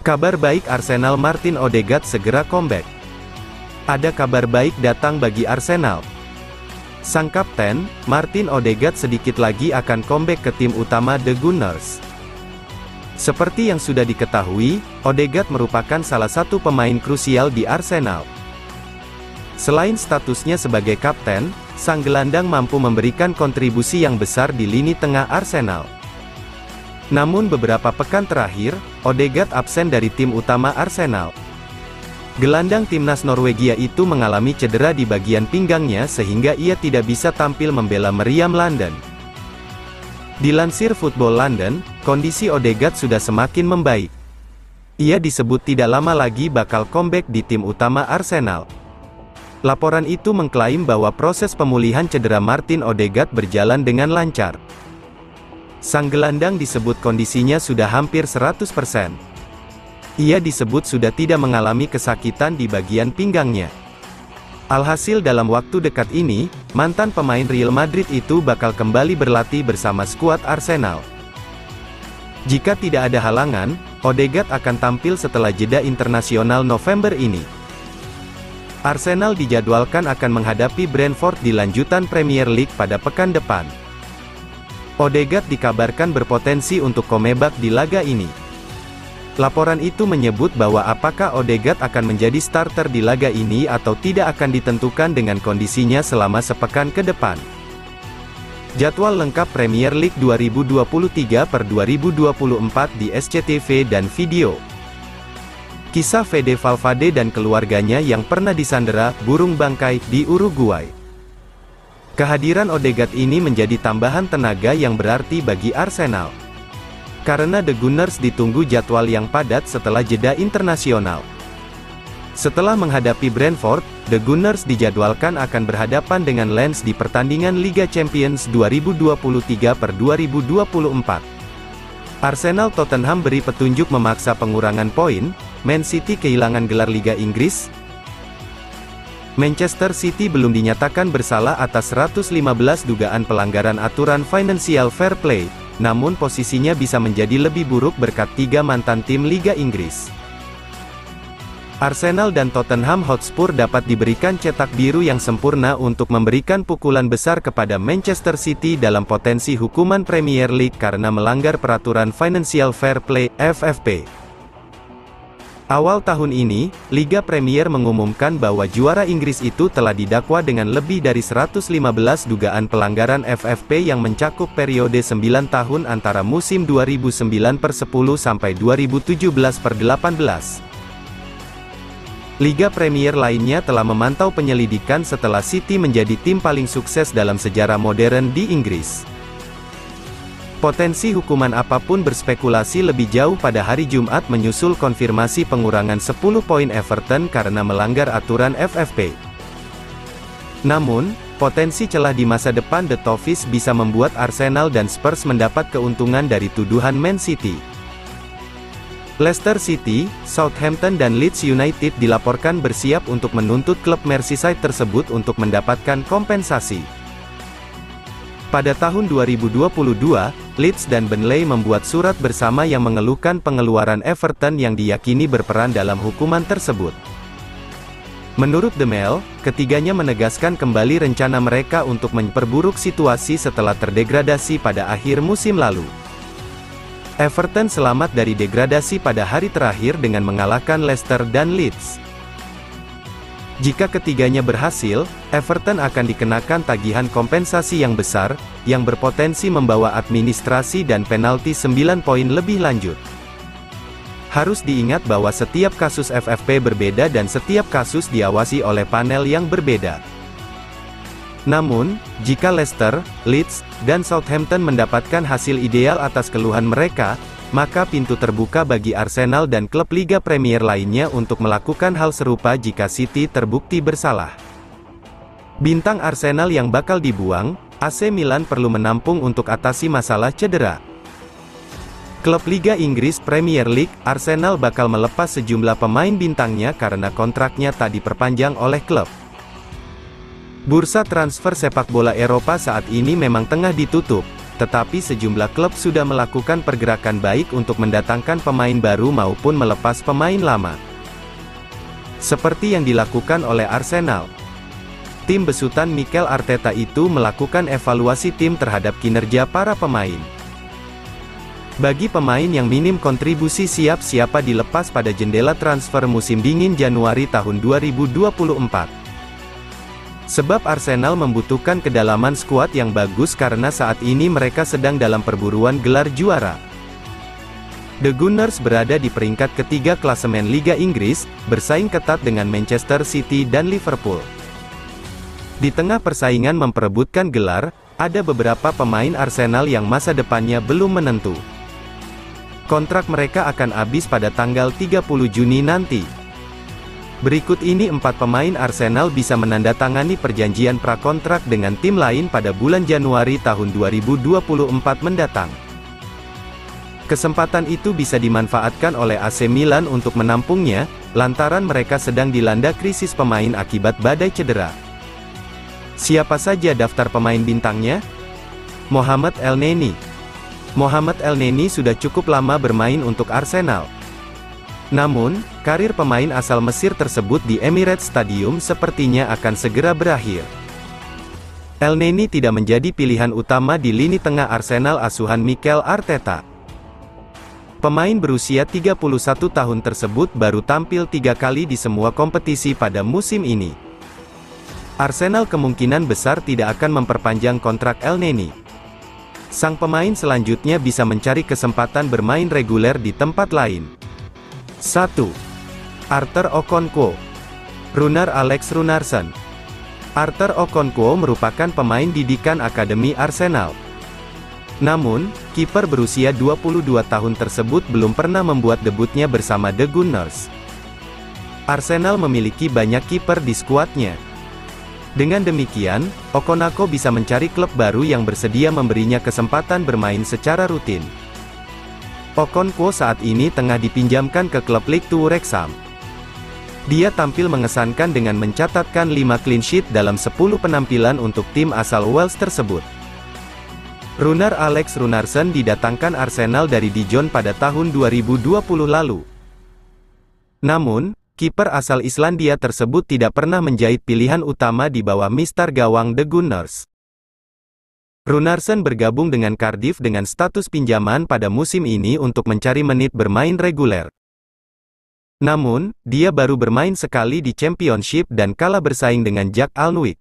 Kabar baik Arsenal, Martin Odegaard segera comeback. Ada kabar baik datang bagi Arsenal. Sang kapten, Martin Odegaard sedikit lagi akan comeback ke tim utama The Gunners. Seperti yang sudah diketahui, Odegaard merupakan salah satu pemain krusial di Arsenal. Selain statusnya sebagai kapten, sang gelandang mampu memberikan kontribusi yang besar di lini tengah Arsenal. Namun beberapa pekan terakhir, Odegaard absen dari tim utama Arsenal. Gelandang timnas Norwegia itu mengalami cedera di bagian pinggangnya sehingga ia tidak bisa tampil membela meriam London. Dilansir Football London, kondisi Odegaard sudah semakin membaik. Ia disebut tidak lama lagi bakal comeback di tim utama Arsenal. Laporan itu mengklaim bahwa proses pemulihan cedera Martin Odegaard berjalan dengan lancar. Sang gelandang disebut kondisinya sudah hampir 100%. Ia disebut sudah tidak mengalami kesakitan di bagian pinggangnya. Alhasil dalam waktu dekat ini, mantan pemain Real Madrid itu bakal kembali berlatih bersama skuad Arsenal. Jika tidak ada halangan, Odegaard akan tampil setelah jeda internasional November ini. Arsenal dijadwalkan akan menghadapi Brentford di lanjutan Premier League pada pekan depan. Odegaard dikabarkan berpotensi untuk comeback di laga ini. Laporan itu menyebut bahwa apakah Odegaard akan menjadi starter di laga ini atau tidak akan ditentukan dengan kondisinya selama sepekan ke depan. Jadwal lengkap Premier League 2023/2024 di SCTV dan video. Kisah Fede Valverde dan keluarganya yang pernah disandera burung bangkai di Uruguay. Kehadiran Odegaard ini menjadi tambahan tenaga yang berarti bagi Arsenal. Karena The Gunners ditunggu jadwal yang padat setelah jeda internasional. Setelah menghadapi Brentford, The Gunners dijadwalkan akan berhadapan dengan Lens di pertandingan Liga Champions 2023/2024. Arsenal Tottenham beri petunjuk memaksa pengurangan poin, Man City kehilangan gelar Liga Inggris. Manchester City belum dinyatakan bersalah atas 115 dugaan pelanggaran aturan Financial Fair Play, namun posisinya bisa menjadi lebih buruk berkat 3 mantan tim Liga Inggris. Arsenal dan Tottenham Hotspur dapat diberikan cetak biru yang sempurna untuk memberikan pukulan besar kepada Manchester City dalam potensi hukuman Premier League karena melanggar peraturan Financial Fair Play, FFP. Awal tahun ini, Liga Premier mengumumkan bahwa juara Inggris itu telah didakwa dengan lebih dari 115 dugaan pelanggaran FFP yang mencakup periode 9 tahun antara musim 2009/10 sampai 2017/18. Liga Premier lainnya telah memantau penyelidikan setelah City menjadi tim paling sukses dalam sejarah modern di Inggris. Potensi hukuman apapun berspekulasi lebih jauh pada hari Jumat menyusul konfirmasi pengurangan 10 poin Everton karena melanggar aturan FFP. Namun, potensi celah di masa depan The Toffees bisa membuat Arsenal dan Spurs mendapat keuntungan dari tuduhan Man City. Leicester City, Southampton dan Leeds United dilaporkan bersiap untuk menuntut klub Merseyside tersebut untuk mendapatkan kompensasi. Pada tahun 2022, Leeds dan Burnley membuat surat bersama yang mengeluhkan pengeluaran Everton yang diyakini berperan dalam hukuman tersebut. Menurut The Mail, ketiganya menegaskan kembali rencana mereka untuk memperburuk situasi setelah terdegradasi pada akhir musim lalu. Everton selamat dari degradasi pada hari terakhir dengan mengalahkan Leicester dan Leeds. Jika ketiganya berhasil, Everton akan dikenakan tagihan kompensasi yang besar, yang berpotensi membawa administrasi dan penalti 9 poin lebih lanjut. Harus diingat bahwa setiap kasus FFP berbeda dan setiap kasus diawasi oleh panel yang berbeda. Namun, jika Leicester, Leeds, dan Southampton mendapatkan hasil ideal atas keluhan mereka, maka pintu terbuka bagi Arsenal dan klub Liga Premier lainnya untuk melakukan hal serupa jika City terbukti bersalah. Bintang Arsenal yang bakal dibuang, AC Milan perlu menampung untuk atasi masalah cedera. Klub Liga Inggris Premier League, Arsenal bakal melepas sejumlah pemain bintangnya karena kontraknya tak diperpanjang oleh klub. Bursa transfer sepak bola Eropa saat ini memang tengah ditutup, tetapi sejumlah klub sudah melakukan pergerakan baik untuk mendatangkan pemain baru maupun melepas pemain lama. Seperti yang dilakukan oleh Arsenal. Tim besutan Mikel Arteta itu melakukan evaluasi tim terhadap kinerja para pemain. Bagi pemain yang minim kontribusi siapa dilepas pada jendela transfer musim dingin Januari tahun 2024. Sebab Arsenal membutuhkan kedalaman skuad yang bagus karena saat ini mereka sedang dalam perburuan gelar juara. The Gunners berada di peringkat ketiga klasemen Liga Inggris, bersaing ketat dengan Manchester City dan Liverpool. Di tengah persaingan memperebutkan gelar, ada beberapa pemain Arsenal yang masa depannya belum menentu. Kontrak mereka akan habis pada tanggal 30 Juni nanti. Berikut ini 4 pemain Arsenal bisa menandatangani perjanjian prakontrak dengan tim lain pada bulan Januari tahun 2024 mendatang. Kesempatan itu bisa dimanfaatkan oleh AC Milan untuk menampungnya, lantaran mereka sedang dilanda krisis pemain akibat badai cedera. Siapa saja daftar pemain bintangnya? Mohamed Elneny. Mohamed Elneny sudah cukup lama bermain untuk Arsenal. Namun, karir pemain asal Mesir tersebut di Emirates Stadium sepertinya akan segera berakhir. Elneny tidak menjadi pilihan utama di lini tengah Arsenal asuhan Mikel Arteta. Pemain berusia 31 tahun tersebut baru tampil 3 kali di semua kompetisi pada musim ini. Arsenal kemungkinan besar tidak akan memperpanjang kontrak Elneny. Sang pemain selanjutnya bisa mencari kesempatan bermain reguler di tempat lain. 1. Arthur Okonkwo. Runar Alex Runarsson. Arthur Okonkwo merupakan pemain didikan Akademi Arsenal. Namun, kiper berusia 22 tahun tersebut belum pernah membuat debutnya bersama The Gunners. Arsenal memiliki banyak kiper di skuadnya. Dengan demikian, Okonkwo bisa mencari klub baru yang bersedia memberinya kesempatan bermain secara rutin. Okonkwo saat ini tengah dipinjamkan ke klub League 2 Wrexham. Dia tampil mengesankan dengan mencatatkan 5 clean sheet dalam 10 penampilan untuk tim asal Wales tersebut. Runar Alex Runarsson didatangkan Arsenal dari Dijon pada tahun 2020 lalu. Namun, kiper asal Islandia tersebut tidak pernah menjadi pilihan utama di bawah mister gawang The Gunners. Runarsson bergabung dengan Cardiff dengan status pinjaman pada musim ini untuk mencari menit bermain reguler. Namun, dia baru bermain sekali di Championship dan kalah bersaing dengan Jack Alnwick.